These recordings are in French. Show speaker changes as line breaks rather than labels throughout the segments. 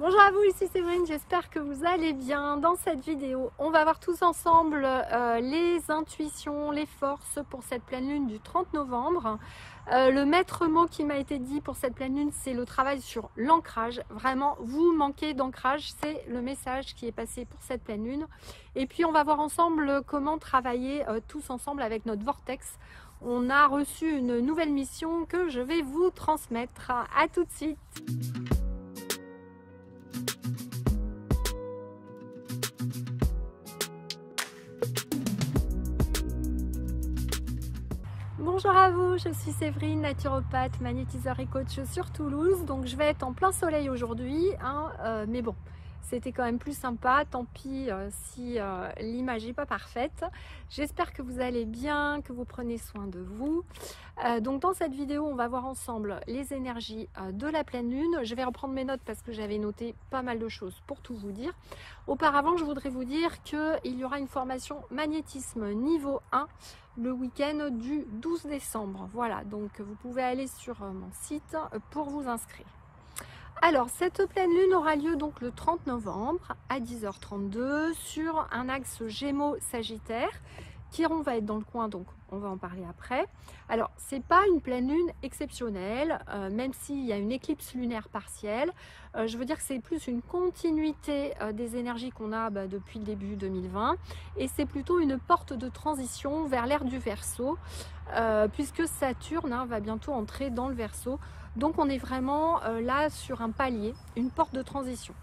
Bonjour à vous, ici Séverine, j'espère que vous allez bien. Dans cette vidéo, on va voir tous ensemble les intuitions, les forces pour cette pleine lune du 30 novembre. Le maître mot qui m'a été dit pour cette pleine lune, c'est le travail sur l'ancrage. Vraiment, vous manquez d'ancrage, c'est le message qui est passé pour cette pleine lune. Et puis on va voir ensemble comment travailler tous ensemble avec notre vortex. On a reçu une nouvelle mission que je vais vous transmettre. À tout de suite. Bonjour à vous, je suis Séverine, naturopathe, magnétiseur et coach sur Toulouse. Donc je vais être en plein soleil aujourd'hui, mais bon, c'était quand même plus sympa. Tant pis si l'image n'est pas parfaite. J'espère que vous allez bien, que vous prenez soin de vous. Donc dans cette vidéo, on va voir ensemble les énergies de la pleine lune. Je vais reprendre mes notes parce que j'avais noté pas mal de choses pour tout vous dire. Auparavant, je voudrais vous dire qu'il y aura une formation magnétisme niveau 1 le week-end du 12 décembre. Voilà, donc vous pouvez aller sur mon site pour vous inscrire. Alors, cette pleine lune aura lieu donc le 30 novembre à 10h32 sur un axe Gémeaux-Sagittaire. Chiron va être dans le coin, donc on va en parler après. Alors, c'est pas une pleine lune exceptionnelle, même s'il y a une éclipse lunaire partielle. Je veux dire que c'est plus une continuité des énergies qu'on a depuis le début 2020. Et c'est plutôt une porte de transition vers l'ère du Verseau, puisque Saturne va bientôt entrer dans le Verseau. Donc, on est vraiment là sur un palier, une porte de transition.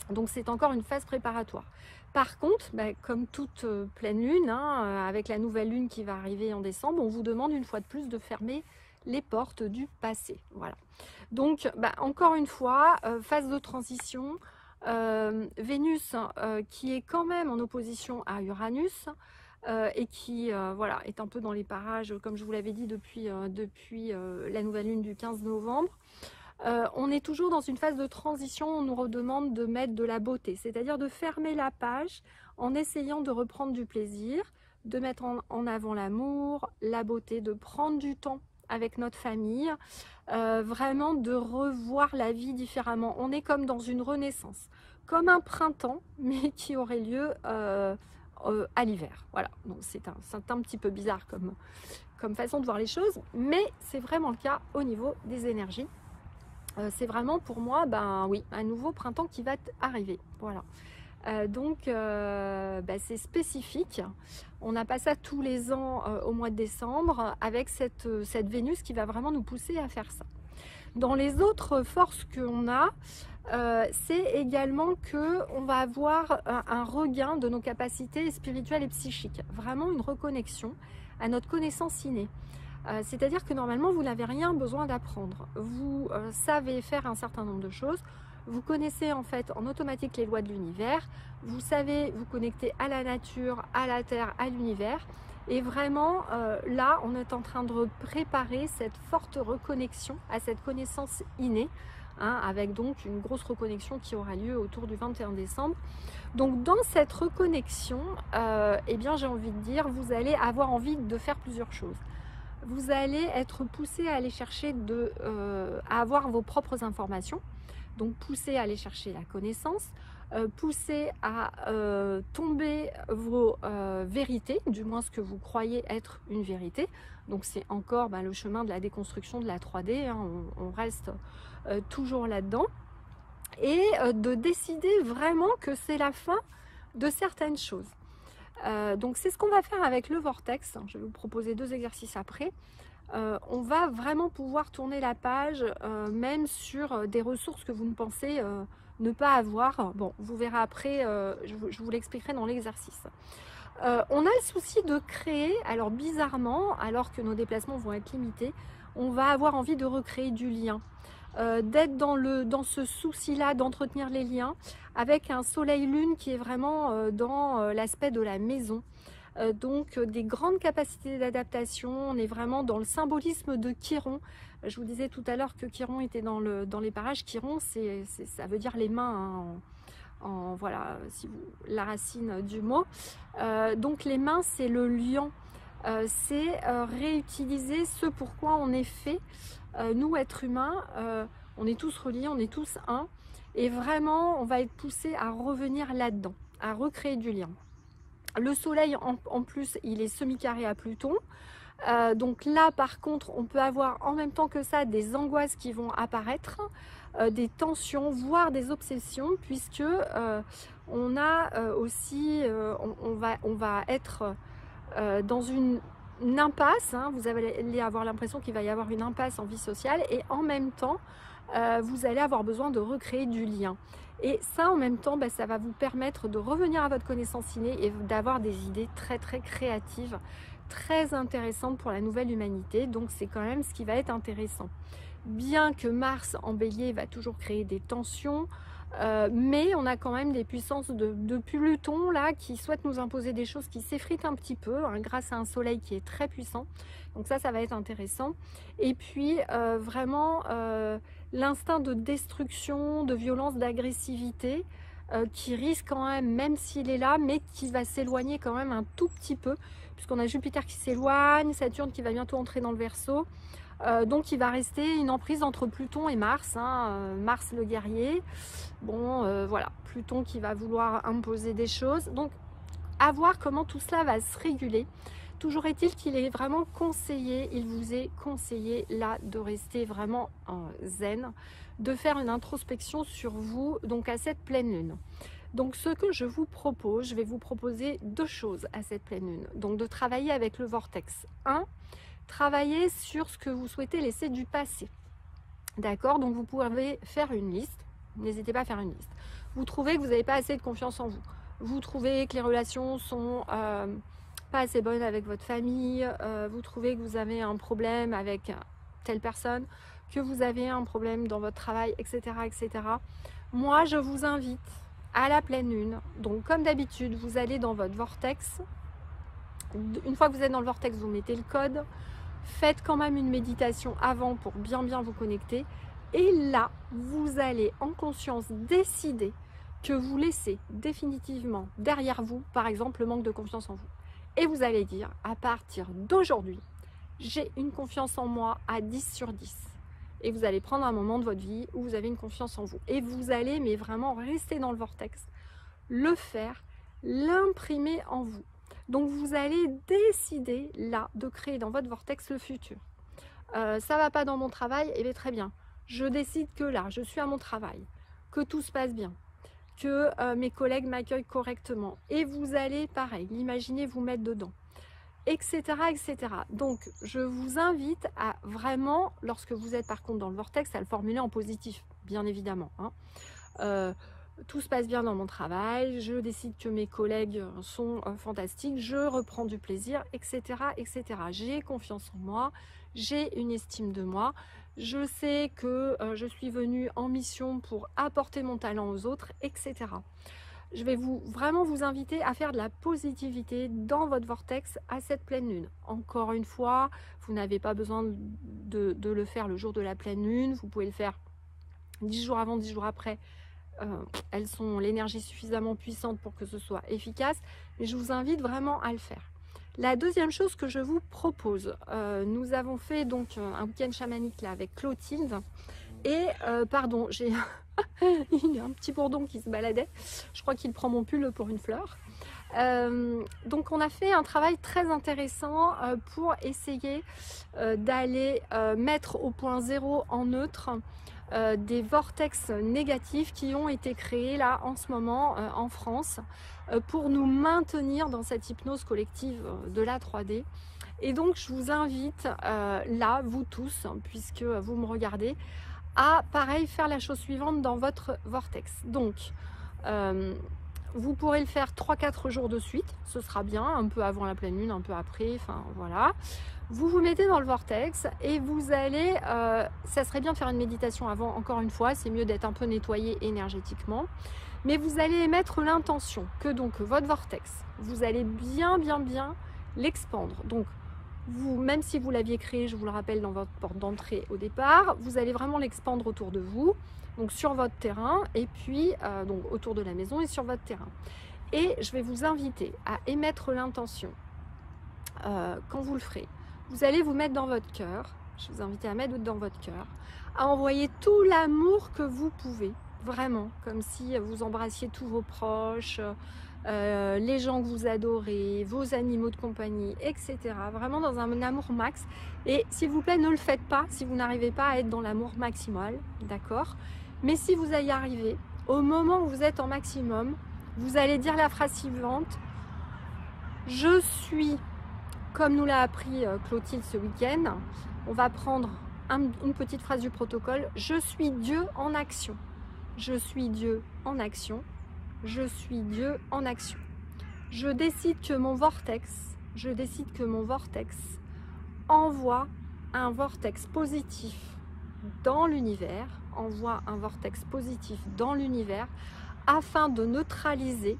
Donc c'est encore une phase préparatoire. Par contre, comme toute pleine lune, avec la nouvelle lune qui va arriver en décembre, on vous demande une fois de plus de fermer les portes du passé. Voilà. Donc encore une fois, phase de transition, Vénus qui est quand même en opposition à Uranus, et qui voilà, est un peu dans les parages, comme je vous l'avais dit depuis la nouvelle lune du 15 novembre. On est toujours dans une phase de transition, on nous redemande de mettre de la beauté, c'est-à-dire de fermer la page en essayant de reprendre du plaisir, de mettre en avant l'amour, la beauté, de prendre du temps avec notre famille, vraiment de revoir la vie différemment. On est comme dans une renaissance, comme un printemps, mais qui aurait lieu à l'hiver. Voilà, donc c'est un petit peu bizarre comme façon de voir les choses, mais c'est vraiment le cas au niveau des énergies. C'est vraiment pour moi, oui, un nouveau printemps qui va arriver. Voilà. Donc, c'est spécifique. On n'a pas ça tous les ans au mois de décembre avec cette Vénus qui va vraiment nous pousser à faire ça. Dans les autres forces qu'on a, c'est également qu'on va avoir un regain de nos capacités spirituelles et psychiques. Vraiment une reconnexion à notre connaissance innée. C'est-à-dire que normalement, vous n'avez rien besoin d'apprendre. Vous savez faire un certain nombre de choses. Vous connaissez en fait en automatique les lois de l'univers. Vous savez vous connecter à la nature, à la terre, à l'univers. Et vraiment, là, on est en train de préparer cette forte reconnexion à cette connaissance innée, avec donc une grosse reconnexion qui aura lieu autour du 21 décembre. Donc dans cette reconnexion, j'ai envie de dire, vous allez avoir envie de faire plusieurs choses. Vous allez être poussé à aller chercher à avoir vos propres informations, donc poussé à aller chercher la connaissance, poussé à tomber vos vérités, du moins ce que vous croyez être une vérité. Donc c'est encore le chemin de la déconstruction de la 3D, on reste toujours là-dedans, et de décider vraiment que c'est la fin de certaines choses. Donc c'est ce qu'on va faire avec le vortex. Je vais vous proposer 2 exercices après. On va vraiment pouvoir tourner la page, même sur des ressources que vous ne pensez ne pas avoir. Bon, vous verrez après, je vous l'expliquerai dans l'exercice. On a le souci de créer, alors bizarrement, alors que nos déplacements vont être limités, on va avoir envie de recréer du lien. D'être dans ce souci-là d'entretenir les liens avec un soleil-lune qui est vraiment dans l'aspect de la maison. Donc des grandes capacités d'adaptation, on est vraiment dans le symbolisme de Chiron. Je vous disais tout à l'heure que Chiron était dans les parages. Chiron, ça veut dire les mains, voilà, la racine du mot. Donc les mains, c'est le liant. C'est réutiliser ce pourquoi on est fait. Nous, êtres humains, on est tous reliés, on est tous un. Et vraiment, on va être poussé à revenir là-dedans, à recréer du lien. Le soleil, en plus, il est semi-carré à Pluton. Donc là, par contre, on peut avoir en même temps que ça des angoisses qui vont apparaître, des tensions, voire des obsessions, puisque on a aussi, on va être dans une impasse, hein. Vous allez avoir l'impression qu'il va y avoir une impasse en vie sociale, et en même temps, vous allez avoir besoin de recréer du lien. Et ça, en même temps, ça va vous permettre de revenir à votre connaissance innée et d'avoir des idées très très créatives, très intéressantes pour la nouvelle humanité. Donc c'est quand même ce qui va être intéressant. Bien que Mars en Bélier va toujours créer des tensions, mais on a quand même des puissances de Pluton là qui souhaitent nous imposer des choses qui s'effritent un petit peu, hein, grâce à un soleil qui est très puissant. Donc ça va être intéressant. Et puis vraiment l'instinct de destruction, de violence, d'agressivité qui risque quand même s'il est là, mais qui va s'éloigner quand même un tout petit peu, puisqu'on a Jupiter qui s'éloigne, Saturne qui va bientôt entrer dans le Verseau. Donc il va rester une emprise entre Pluton et Mars, hein, Mars le guerrier. Bon, voilà, Pluton qui va vouloir imposer des choses. Donc à voir comment tout cela va se réguler. Toujours est-il qu'il est vraiment conseillé, il vous est conseillé là de rester vraiment en zen, de faire une introspection sur vous, donc à cette pleine lune. Donc ce que je vous propose, je vais vous proposer deux choses à cette pleine lune. Donc de travailler avec le vortex. Travailler sur ce que vous souhaitez laisser du passé. D'accord? Donc vous pouvez faire une liste. N'hésitez pas à faire une liste. Vous trouvez que vous n'avez pas assez de confiance en vous. Vous trouvez que les relations sont pas assez bonnes avec votre famille. Vous trouvez que vous avez un problème avec telle personne, que vous avez un problème dans votre travail, etc., etc. Moi, je vous invite à la pleine lune. Donc comme d'habitude, vous allez dans votre vortex. Une fois que vous êtes dans le vortex, vous mettez le code. Faites quand même une méditation avant pour bien vous connecter. Et là, vous allez en conscience décider que vous laissez définitivement derrière vous, par exemple, le manque de confiance en vous. Et vous allez dire, à partir d'aujourd'hui, j'ai une confiance en moi à 10 sur 10. Et vous allez prendre un moment de votre vie où vous avez une confiance en vous. Et vous allez, mais vraiment, rester dans le vortex, le faire, l'imprimer en vous. Donc vous allez décider là de créer dans votre vortex le futur. Ça va pas dans mon travail, et bien très bien. Je décide que là, je suis à mon travail, que tout se passe bien, que mes collègues m'accueillent correctement. Et vous allez, pareil, l'imaginer vous mettre dedans, etc., etc. Donc je vous invite à vraiment, lorsque vous êtes par contre dans le vortex, à le formuler en positif, bien évidemment, hein. Tout se passe bien dans mon travail, je décide que mes collègues sont fantastiques, je reprends du plaisir, etc., etc. J'ai confiance en moi, j'ai une estime de moi, je sais que je suis venue en mission pour apporter mon talent aux autres, etc. Je vais vraiment vous inviter à faire de la positivité dans votre vortex à cette pleine lune. Encore une fois, vous n'avez pas besoin de le faire le jour de la pleine lune, vous pouvez le faire 10 jours avant, 10 jours après. Elles sont l'énergie suffisamment puissante pour que ce soit efficace, mais je vous invite vraiment à le faire. La deuxième chose que je vous propose, nous avons fait donc un week-end chamanique là avec Clotilde et pardon, j'ai il y a un petit bourdon qui se baladait, je crois qu'il prend mon pull pour une fleur. Donc on a fait un travail très intéressant pour essayer d'aller mettre au point zéro en neutre des vortex négatifs qui ont été créés là en ce moment en France pour nous maintenir dans cette hypnose collective de la 3D. Et donc je vous invite là, vous tous, puisque vous me regardez, à pareil faire la chose suivante dans votre vortex. Donc vous pourrez le faire 3-4 jours de suite, ce sera bien, un peu avant la pleine lune, un peu après, enfin voilà. Vous vous mettez dans le vortex et vous allez, ça serait bien de faire une méditation avant, encore une fois, c'est mieux d'être un peu nettoyé énergétiquement, mais vous allez émettre l'intention que donc votre vortex, vous allez bien l'expandre. Donc vous, même si vous l'aviez créé, je vous le rappelle, dans votre porte d'entrée au départ, vous allez vraiment l'expandre autour de vous, donc sur votre terrain, et puis donc autour de la maison et sur votre terrain. Et je vais vous inviter à émettre l'intention quand vous le ferez. Vous allez vous mettre dans votre cœur, je vous invite à mettre dans votre cœur, à envoyer tout l'amour que vous pouvez vraiment, comme si vous embrassiez tous vos proches, les gens que vous adorez, vos animaux de compagnie, etc. Vraiment dans un amour max. Et s'il vous plaît, ne le faites pas si vous n'arrivez pas à être dans l'amour maximal, d'accord? Mais si vous y arrivez, au moment où vous êtes en maximum, vous allez dire la phrase suivante: je suis, comme nous l'a appris Clotilde ce week-end, on va prendre une petite phrase du protocole: je suis Dieu en action. Je suis Dieu en action. Je suis Dieu en action. Je décide que mon vortex envoie un vortex positif dans l'univers, afin de neutraliser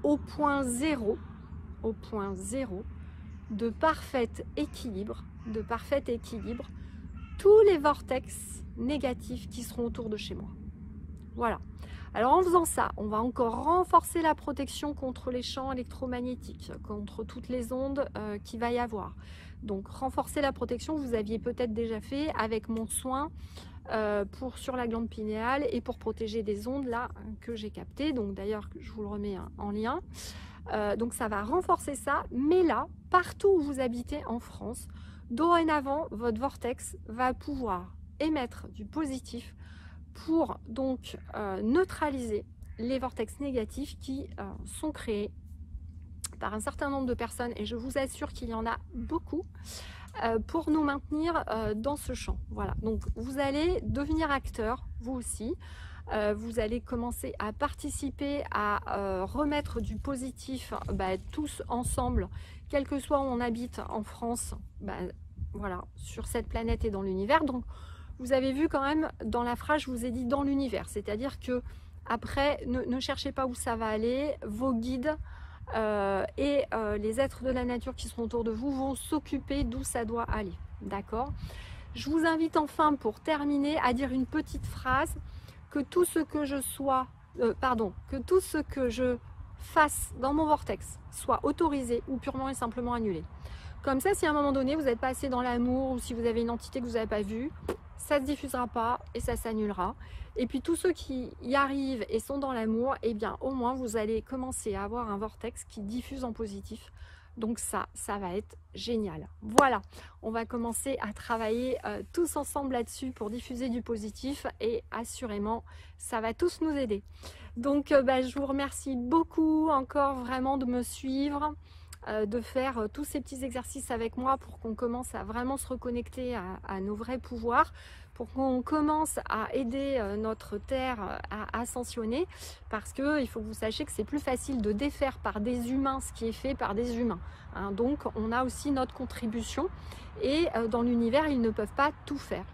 au point zéro, de parfait équilibre, tous les vortex négatifs qui seront autour de chez moi. Voilà. Alors en faisant ça, on va encore renforcer la protection contre les champs électromagnétiques, contre toutes les ondes qu'il va y avoir. Donc renforcer la protection, vous aviez peut-être déjà fait avec mon soin sur la glande pinéale et pour protéger des ondes là que j'ai captées. Donc d'ailleurs, je vous le remets en lien. Donc ça va renforcer ça. Mais là, partout où vous habitez en France, dorénavant, votre vortex va pouvoir émettre du positif pour donc neutraliser les vortex négatifs qui sont créés par un certain nombre de personnes, et je vous assure qu'il y en a beaucoup, pour nous maintenir dans ce champ. Voilà, donc vous allez devenir acteur, vous aussi. Vous allez commencer à participer à remettre du positif tous ensemble, quel que soit où on habite en France, voilà, sur cette planète et dans l'univers. Donc vous avez vu quand même dans la phrase, je vous ai dit dans l'univers, c'est-à-dire que après, ne cherchez pas où ça va aller, vos guides et les êtres de la nature qui sont autour de vous vont s'occuper d'où ça doit aller, d'accord? Je vous invite enfin, pour terminer, à dire une petite phrase: que tout ce que je fasse dans mon vortex soit autorisé ou purement et simplement annulé. Comme ça, si à un moment donné vous n'êtes pas assez dans l'amour, ou si vous avez une entité que vous n'avez pas vue, ça ne se diffusera pas et ça s'annulera. Et puis tous ceux qui y arrivent et sont dans l'amour, eh bien au moins vous allez commencer à avoir un vortex qui diffuse en positif. Donc ça va être génial. Voilà, on va commencer à travailler tous ensemble là-dessus pour diffuser du positif, et assurément, ça va tous nous aider. Donc je vous remercie beaucoup encore vraiment de me suivre, de faire tous ces petits exercices avec moi pour qu'on commence à vraiment se reconnecter à nos vrais pouvoirs, pour qu'on commence à aider notre Terre à ascensionner, parce que il faut que vous sachiez que c'est plus facile de défaire par des humains ce qui est fait par des humains, hein. Donc on a aussi notre contribution, et dans l'univers ils ne peuvent pas tout faire.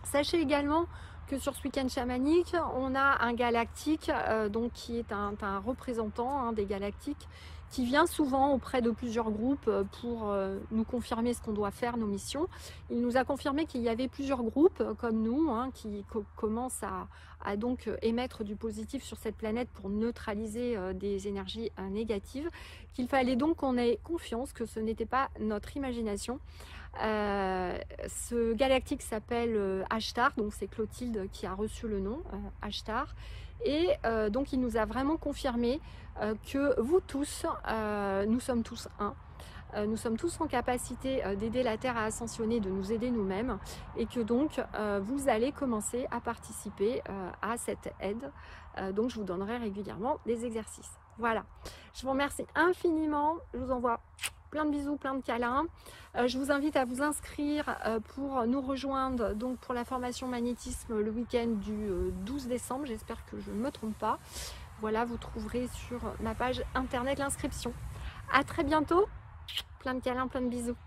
Sachez également que sur ce week-end chamanique, on a un galactique donc qui est un représentant des galactiques, qui vient souvent auprès de plusieurs groupes pour nous confirmer ce qu'on doit faire, nos missions. Il nous a confirmé qu'il y avait plusieurs groupes comme nous qui commencent à donc émettre du positif sur cette planète pour neutraliser des énergies négatives, qu'il fallait donc qu'on ait confiance que ce n'était pas notre imagination. Ce galactique s'appelle Ashtar, donc c'est Clotilde qui a reçu le nom Ashtar, et donc il nous a vraiment confirmé que vous tous, nous sommes tous un. Nous sommes tous en capacité d'aider la Terre à ascensionner, de nous aider nous-mêmes, et que donc vous allez commencer à participer à cette aide. Donc je vous donnerai régulièrement des exercices. Voilà, je vous remercie infiniment, je vous envoie plein de bisous, plein de câlins. Je vous invite à vous inscrire pour nous rejoindre donc pour la formation magnétisme le week-end du 12 décembre. J'espère que je ne me trompe pas. Voilà, vous trouverez sur ma page internet l'inscription. À très bientôt. Plein de câlins, plein de bisous.